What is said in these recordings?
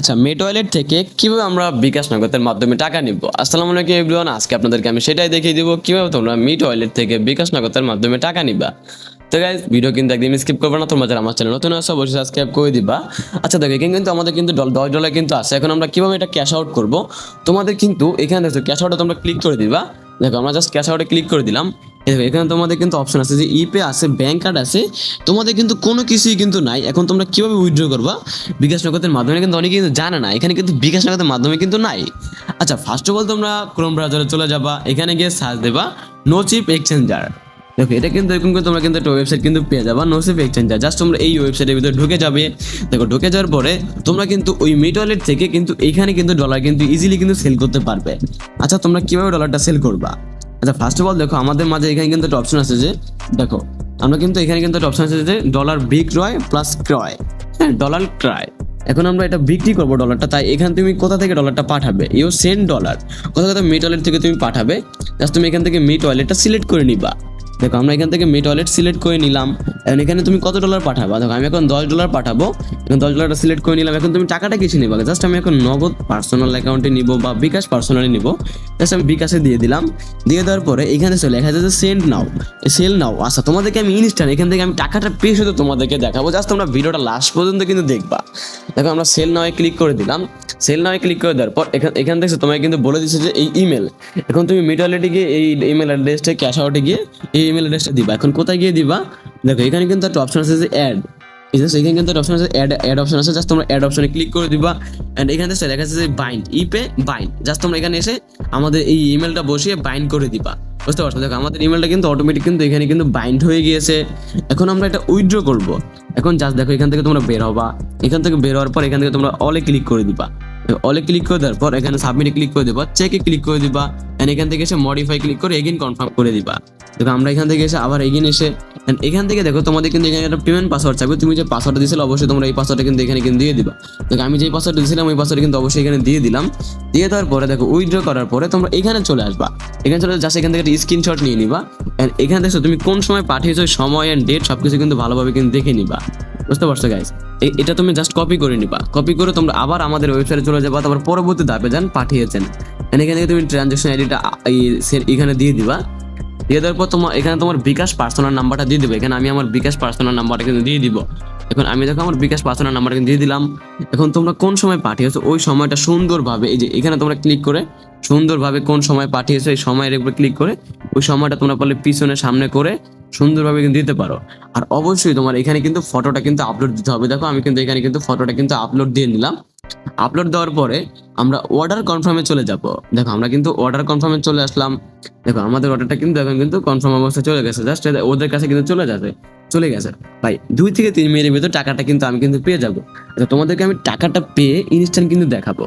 আচ্ছা, মেট ওয়ালেট থেকে কিভাবে আমরা বিকাশ নগদের মাধ্যমে টাকা নিব। আসসালামু আলাইকুম এভরিওয়ান, আজকে আপনাদেরকে আমি সেটাই দেখিয়ে দিব কিভাবে তোমরা মেট ওয়ালেট থেকে বিকাশ নগদের মাধ্যমে টাকা নিবা। তো গাইস, ভিডিও কিন্তু একদম স্কিপ করবে না। তোমরা যারা আমার চ্যানেল নতুন আছো অবশ্যই সাবস্ক্রাইব করে দিবা। আচ্ছা দেখো, এখানে কিন্তু আমাদের কিন্তু $10 কিন্তু আছে। এখন আমরা কিভাবে এটা ক্যাশ আউট করব, তোমাদের কিন্তু এখানে দেখো ক্যাশ আউটে তোমরা ক্লিক করে দিবা। দেখো আমরা জাস্ট ক্যাশ আউটে ক্লিক করে দিলাম। দেখো এখানে তোমাদের কিন্তু অপশন আছে যে ইপে আছে, ব্যাংক কার্ড আছে, তোমাদের কিন্তু কোনো কিছুই কিন্তু নাই। এখন তোমরা কিভাবে উইথড্র করবা বিকাশ নগদের মাধ্যমে, কিন্তু অনেকে কিন্তু জানে না এখানে কিন্তু বিকাশ নগদের মাধ্যমে কিন্তু নাই। আচ্ছা, ফার্স্ট অফ অল তোমরা ক্রোম ব্রাউজারে চলে যাবা, এখানে গিয়ে সার্চ দেবা নো চিপ এক্সচেঞ্জার। দেখো এটা কিন্তু এরকম করে তোমরা কিন্তু একটা ওয়েবসাইট কিন্তু পেয়ে যাবা, নো চিপ এক্সচেঞ্জার। জাস্ট তোমরা এই ওয়েবসাইটের ভিতরে ঢুকে যাবে। দেখো ঢুকে যাওয়ার পরে তোমরা কিন্তু ওই মিট ওয়ালেট থেকে কিন্তু এইখানে কিন্তু ডলার কিন্তু ইজিলি কিন্তু সেল করতে পারবে। আচ্ছা, তোমরা কিভাবে ডলারটা সেল করবা? আচ্ছা, ফার্স্ট অফ অল দেখো আমাদের মাঝে এখানে কিন্তু একটা অপশন আছে যে, দেখো আমরা কিন্তু এখানে কিন্তু একটা অপশন আছে যে ডলার বিক্রয় প্লাস ক্রয়, হ্যাঁ ডলার ক্রয়। এখন আমরা এটা বিক্রি করবো ডলারটা, তাই এখানে তুমি কোথা থেকে ডলারটা পাঠাবে, ইউ সেন্ড ডলার, কোথা কোথা মিট ওয়ালেট থেকে তুমি পাঠাবে। জাস্ট তুমি এখান থেকে মিট ওয়ালেটটা সিলেক্ট করে নিবা। দেখো আমরা এখান থেকে মিট ওয়ালেট সিলেক্ট করে নিলাম। এখন এখানে তুমি কত ডলার পাঠাবা, দেখো আমি এখন $10 পাঠাবো। এখন $10 সিলেক্ট করে নিলাম। এখন তুমি টাকাটা কিছু নিবা, জাস্ট আমি এখন নগদ পার্সোনাল অ্যাকাউন্টে নিব বা বিকাশ পার্সোনালি নিব। জাস্ট আমি বিকাশে দিয়ে দিলাম। দিয়ে দেওয়ার পরে এখানে চলে লেখা আছে যে সেন্ড নাও, সেল নাও। আচ্ছা, তোমাদেরকে আমি ইনস্ট্যান্ট এখান থেকে আমি টাকাটা পেয়ে শুধু তোমাদেরকে দেখাবো। জাস্ট তোমরা ভিডিওটা লাস্ট পর্যন্ত কিন্তু দেখবা। দেখো আমরা সেল নাও ক্লিক করে দিলাম। সেল নাও ক্লিক করে দেওয়ার পর এখান থেকে তোমাকে কিন্তু বলে দিচ্ছে যে এই ইমেল, এখন তুমি মিট ওয়ালেটে গিয়ে এই ইমেল অ্যাড্রেসটা ক্যাশ আউটে গিয়ে এই ইমেল অ্যাড্রেসটা দিবা। এখন কোথায় গিয়ে দিবা, দেখো এখানে কিন্তু একটা অপশন আছে যে অ্যাড, এখানে কিন্তু একটা অপশন আছে অ্যাড অপশন আছে। জাস্ট তোমরা অ্যাড অপশনে ক্লিক করে দিবা। এন্ড এখানে লেখা আছে যে বাইন্ড, ইপে বাইন্ড। জাস্ট তোমরা এখানে এসে আমাদের এই ইমেলটা বসিয়ে বাইন্ড করে দিবা। বুঝতে পারছো? দেখো আমাদের ইমেলটা কিন্তু অটোমেটিক কিন্তু এখানে কিন্তু বাইন্ড হয়ে গিয়েছে। এখন আমরা এটা উইথড্র করব। এখন জাস্ট দেখো এখান থেকে তোমরা বের হবা। এখান থেকে বের হওয়ার পর এখান থেকে তোমরা অলে ক্লিক করে দিবা। অলে ক্লিক করে দেওয়ার পর এখানে সাবমিটে ক্লিক করে দিবা, চেকে ক্লিক করে দিবা। এন্ড এখান থেকে এসে মডিফাই ক্লিক করে এগেইন কনফার্ম করে দিবা। দেখো আমরা এখান থেকে এসে আবার এগেইন এসে এখান থেকে দেখো তোমাদের কিন্তু এখানে একটা পেমেন্ট পাসওয়ার্ড চাইবে। তুমি যে পাসওয়ার্ডটা দিয়েছিলে অবশ্যই তোমরা এই পাসওয়ার্ডটা কিন্তু এখানে কিন্তু দিয়ে দিবা। দেখো আমি যে পাসওয়ার্ডটা দিয়েছিলাম ওই পাসওয়ার্ড কিন্তু অবশ্যই এখানে দিয়ে দিলাম। দিয়ে দেওয়ার পরে দেখো উইথড্র করার পরে তোমরা এখানে চলে আসবা। এখানে চলে জাস্ট এখান থেকে একটা স্ক্রিনশট নিয়ে নিবা। এন্ড এখানে দেখো তুমি কোন সময় পাঠিয়েছো, সময় এন্ড ডেট সবকিছু কিন্তু ভালোভাবে কিন্তু দেখে নিবা। বুঝতে পারছো গাইস? এটা তুমি জাস্ট কপি করে নিবা। কপি করে তোমরা আবার আমাদের ওয়েবসাইটে চলে যাবা। তারপর পরবর্তী ধাপে যান পাঠিয়েছেন, এখান থেকে তুমি ট্রানজাকশন আইডিটা এখানে দিয়ে দিবা। দিয়ে দেওয়ার পর এখানে তোমার বিকাশ পার্সোনাল নাম্বারটা দিয়ে দেবে। এখানে আমি আমার বিকাশ পার্সোনাল নাম্বারটা কিন্তু দিয়ে দিব। এখন আমি দেখো আমার বিকাশ পার্সোনাল নাম্বারটা কিন্তু দিয়ে দিলাম। এখন তোমরা কোন সময় পাঠিয়েছো ওই সময়টা সুন্দরভাবে এই যে এখানে তোমরা ক্লিক করে সুন্দরভাবে কোন সময় পাঠিয়েছো এই সময়ের উপর ক্লিক করে ওই সময়টা তোমরা পারলে পিছনে সামনে করে সুন্দরভাবে কিন্তু দিতে পারো। আর অবশ্যই তোমার এখানে কিন্তু ফটোটা কিন্তু আপলোড দিতে হবে। দেখো আমি কিন্তু এখানে কিন্তু ফটোটা কিন্তু আপলোড দিয়ে নিলাম। আপলোড দেওয়ার পরে আমরা অর্ডার কনফার্মে চলে যাব। দেখো আমরা কিন্তু অর্ডার কনফার্মে চলে আসলাম। দেখো আমাদের অর্ডারটা কিন্তু এখন কিন্তু কনফার্ম অবস্থায় চলে গেছে। জাস্ট ওদের কাছে কিন্তু চলে গেছে ভাই। 2 থেকে 3 মিনিটের ভিতর টাকাটা কিন্তু আমি কিন্তু পেয়ে যাবো। আচ্ছা, তোমাদেরকে আমি টাকাটা পেয়ে ইনস্ট্যান্ট কিন্তু দেখাবো।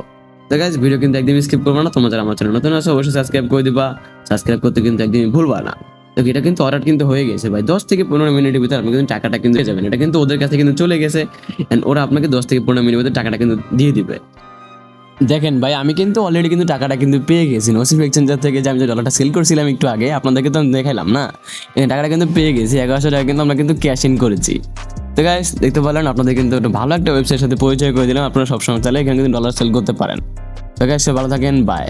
তো গাইস, ভিডিও কিন্তু একদম স্কিপ করবে না। তোমরা যারা আমার চ্যানেল নতুন আছো অবশ্যই সাবস্ক্রাইব করে দিবা। সাবস্ক্রাইব করতে কিন্তু একদমই ভুলবা না। তো এটা কিন্তু অর্ডার কিন্তু হয়ে গেছে ভাই। 10 থেকে 15 মিনিটের ভিতরে আপনি কিন্তু টাকাটা কিন্তু পেয়ে যাবেন। এটা কিন্তু ওদের কাছে কিন্তু চলে গেছে। এন্ড ওরা আপনাকে 10 থেকে 15 মিনিটের ভিতরে টাকাটা কিন্তু দিয়ে দিবে। দেখেন ভাই, আমি কিন্তু অলরেডি কিন্তু টাকাটা কিন্তু পেয়ে গেছি নসিব এক্সচেঞ্জার থেকে, যে আমি যে ডলারটা সেল করছিলাম একটু আগে আপনাদেরকে তো আমি দেখাইলাম না। টাকাটা কিন্তু পেয়ে গেছি। 1100 টাকা কিন্তু আমরা কিন্তু ক্যাশ ইন করেছি। তো গাইস, দেখতে পারলেন আপনাদের কিন্তু একটা ভালো একটা ওয়েবসাইটের সাথে পরিচয় করে দিলাম। আপনারা সবসময় চাইলে এখানে কিন্তু ডলার সেল করতে পারেন। তো গাইস, ভালো থাকেন, বাই।